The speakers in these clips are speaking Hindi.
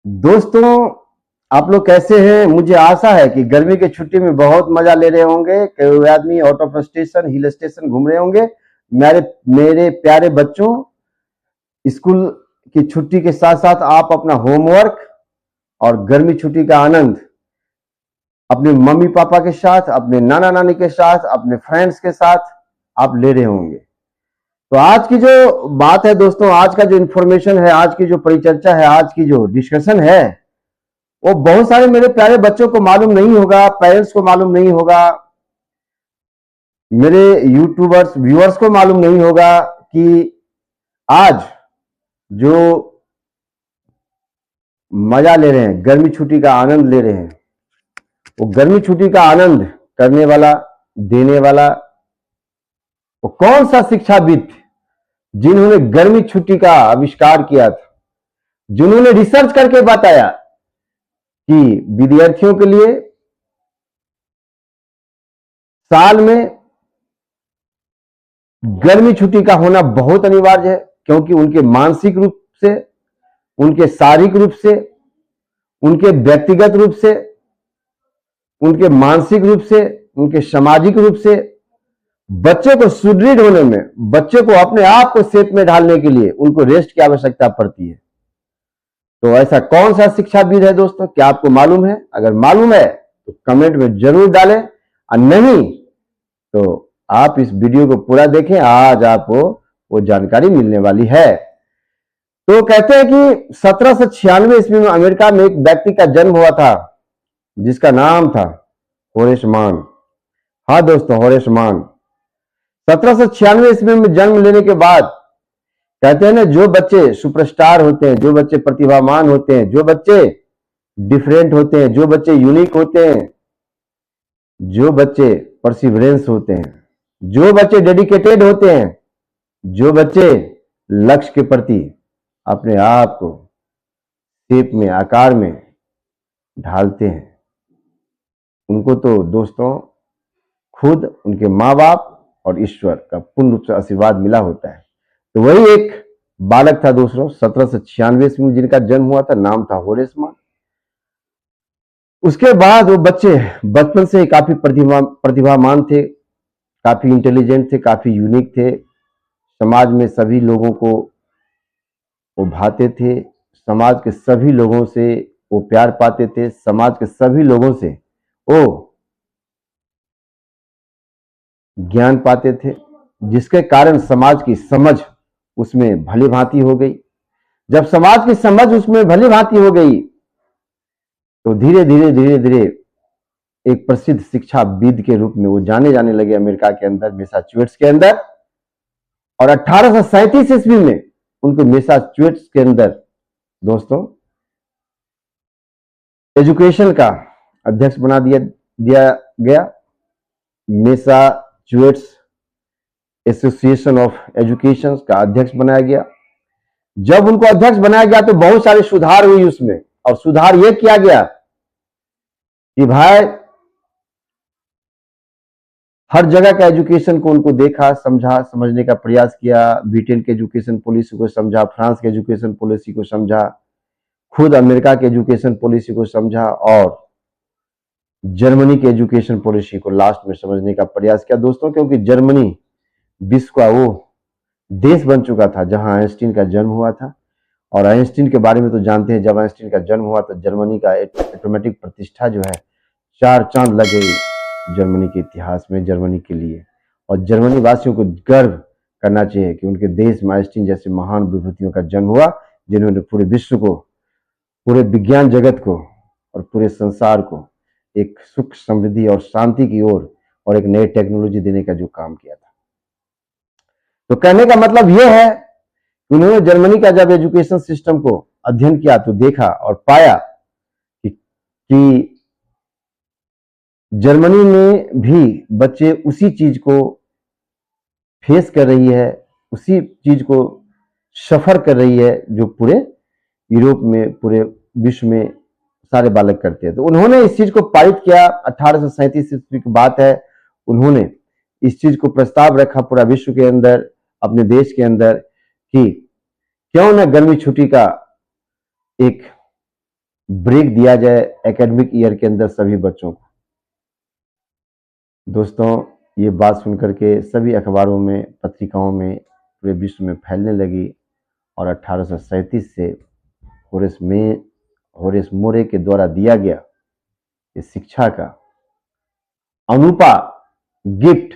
दोस्तों, आप लोग कैसे हैं? मुझे आशा है कि गर्मी की छुट्टी में बहुत मजा ले रहे होंगे। कई आदमी out of station, hill station घूम रहे होंगे। मेरे मेरे प्यारे बच्चों, स्कूल की छुट्टी के साथ साथ आप अपना होमवर्क और गर्मी छुट्टी का आनंद अपने मम्मी पापा के साथ, अपने नाना नानी के साथ, अपने फ्रेंड्स के साथ आप ले रहे होंगे। तो आज की जो बात है दोस्तों, आज का जो इंफॉर्मेशन है, आज की जो परिचर्चा है, आज की जो डिस्कशन है, वो बहुत सारे मेरे प्यारे बच्चों को मालूम नहीं होगा, पेरेंट्स को मालूम नहीं होगा, मेरे यूट्यूबर्स व्यूअर्स को मालूम नहीं होगा कि आज जो मजा ले रहे हैं, गर्मी छुट्टी का आनंद ले रहे हैं, वो गर्मी छुट्टी का आनंद करने वाला, देने वाला वो कौन सा शिक्षाविद जिन्होंने गर्मी छुट्टी का आविष्कार किया था, जिन्होंने रिसर्च करके बताया कि विद्यार्थियों के लिए साल में गर्मी छुट्टी का होना बहुत अनिवार्य है, क्योंकि उनके मानसिक रूप से, उनके शारीरिक रूप से, उनके व्यक्तिगत रूप से, उनके मानसिक रूप से, उनके सामाजिक रूप से बच्चे को सुदृढ़ होने में, बच्चे को अपने आप को सेप में ढालने के लिए उनको रेस्ट की आवश्यकता पड़ती है। तो ऐसा कौन सा शिक्षाविद है दोस्तों? क्या आपको मालूम है? अगर मालूम है तो कमेंट में जरूर डालें, और नहीं तो आप इस वीडियो को पूरा देखें, आज आपको वो जानकारी मिलने वाली है। तो कहते हैं कि 1796 ईस्वी में अमेरिका में एक व्यक्ति का जन्म हुआ था जिसका नाम था होरेस मान। हाँ दोस्तों, होरेस मान 1796 ईस्वी में जन्म लेने के बाद कहते हैं ना, जो बच्चे सुपरस्टार होते हैं, जो बच्चे प्रतिभावान होते हैं, जो बच्चे डिफरेंट होते हैं, जो बच्चे यूनिक होते हैं, जो बच्चे परसिवरेंस होते हैं, जो बच्चे डेडिकेटेड होते हैं, जो बच्चे लक्ष्य के प्रति अपने आप को शेप में, आकार में ढालते हैं, उनको तो दोस्तों खुद उनके माँ बाप और ईश्वर का पूर्ण रूप से आशीर्वाद मिला होता है। तो वही एक बालक था दोस्तों, 1796 में जिनका जन्म हुआ था, नाम था होरेस मान। उसके बाद वो बच्चे बचपन से ही काफी प्रतिभावान थे, काफी इंटेलिजेंट थे, काफी यूनिक थे, समाज में सभी लोगों को वो भाते थे, समाज के सभी लोगों से वो प्यार पाते थे, समाज के सभी लोगों से वो ज्ञान पाते थे, जिसके कारण समाज की समझ उसमें भली भांति हो गई। जब समाज की समझ उसमें भली भांति हो गई तो धीरे धीरे एक प्रसिद्ध शिक्षाविद के रूप में वो जाने जाने लगे अमेरिका के अंदर, मैसाचुसेट्स के अंदर। और 1837 ईस्वी में उनको मैसाचुसेट्स के अंदर दोस्तों एजुकेशन का अध्यक्ष बना दिया गया। मैसाचुसेट्स एसोसिएशन ऑफ एजुकेशन का अध्यक्ष बनाया गया। जब उनको अध्यक्ष बनाया गया तो बहुत सारे सुधार हुई उसमें, और सुधार यह किया गया कि भाई हर जगह का एजुकेशन को उनको देखा, समझा, समझने का प्रयास किया। ब्रिटेन के एजुकेशन पॉलिसी को समझा, फ्रांस के एजुकेशन पॉलिसी को समझा, खुद अमेरिका के एजुकेशन पॉलिसी को समझा, और जर्मनी के एजुकेशन पॉलिसी को लास्ट में समझने का प्रयास किया दोस्तों, क्योंकि जर्मनी विश्व का वो देश बन चुका था जहां आइंस्टीन का जन्म हुआ था। और आइंस्टीन के बारे में तो जानते हैं, जब आइंस्टीन का जन्म हुआ तो जर्मनी का एटॉमिक प्रतिष्ठा जो है 4 चांद लग गई जर्मनी के इतिहास में, जर्मनी के लिए। और जर्मनी वासियों को गर्व करना चाहिए कि उनके देश में आइंस्टीन जैसे महान विभूतियों का जन्म हुआ, जिन्होंने पूरे विश्व को, पूरे विज्ञान जगत को और पूरे संसार को एक सुख, समृद्धि और शांति की ओर और एक नई टेक्नोलॉजी देने का जो काम किया था। तो कहने का मतलब यह है कि उन्होंने जर्मनी का जब एजुकेशन सिस्टम को अध्ययन किया तो देखा और पाया कि जर्मनी में भी बच्चे उसी चीज को फेस कर रही है, उसी चीज को सफर कर रही है जो पूरे यूरोप में, पूरे विश्व में सारे बालक करते हैं। तो उन्होंने इस चीज को पारित किया। 1837 ईस्वी की बात है, उन्होंने इस चीज को प्रस्ताव रखा पूरा विश्व के अंदर, अपने देश के अंदर, कि क्यों ना गर्मी छुट्टी का एक ब्रेक दिया जाए एकेडमिक ईयर के अंदर सभी बच्चों को। दोस्तों, ये बात सुनकर के सभी अखबारों में, पत्रिकाओं में, पूरे विश्व में फैलने लगी और 1837 से होरेस मोरे के द्वारा दिया गया इस शिक्षा का अनूपा गिफ्ट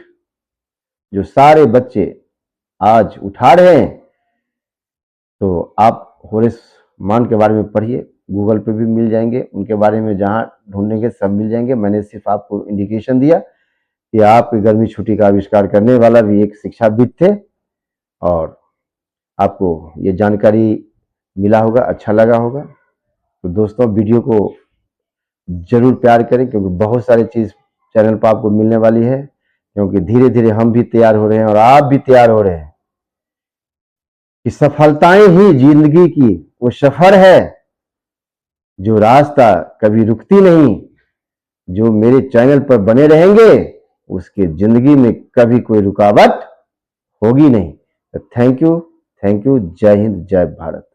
जो सारे बच्चे आज उठा रहे हैं, तो आप होरेस मान के बारे में पढ़िए, गूगल पे भी मिल जाएंगे, उनके बारे में जहां ढूंढेंगे सब मिल जाएंगे। मैंने सिर्फ आपको इंडिकेशन दिया कि आपकी गर्मी छुट्टी का आविष्कार करने वाला भी एक शिक्षाविद थे, और आपको ये जानकारी मिला होगा, अच्छा लगा होगा। तो दोस्तों, वीडियो को जरूर प्यार करें, क्योंकि बहुत सारी चीज चैनल पर आपको मिलने वाली है, क्योंकि धीरे धीरे हम भी तैयार हो रहे हैं और आप भी तैयार हो रहे हैं कि सफलताएं ही जिंदगी की वो सफर है जो रास्ता कभी रुकती नहीं। जो मेरे चैनल पर बने रहेंगे उसके जिंदगी में कभी कोई रुकावट होगी नहीं। थैंक यू, जय हिंद, जय भारत।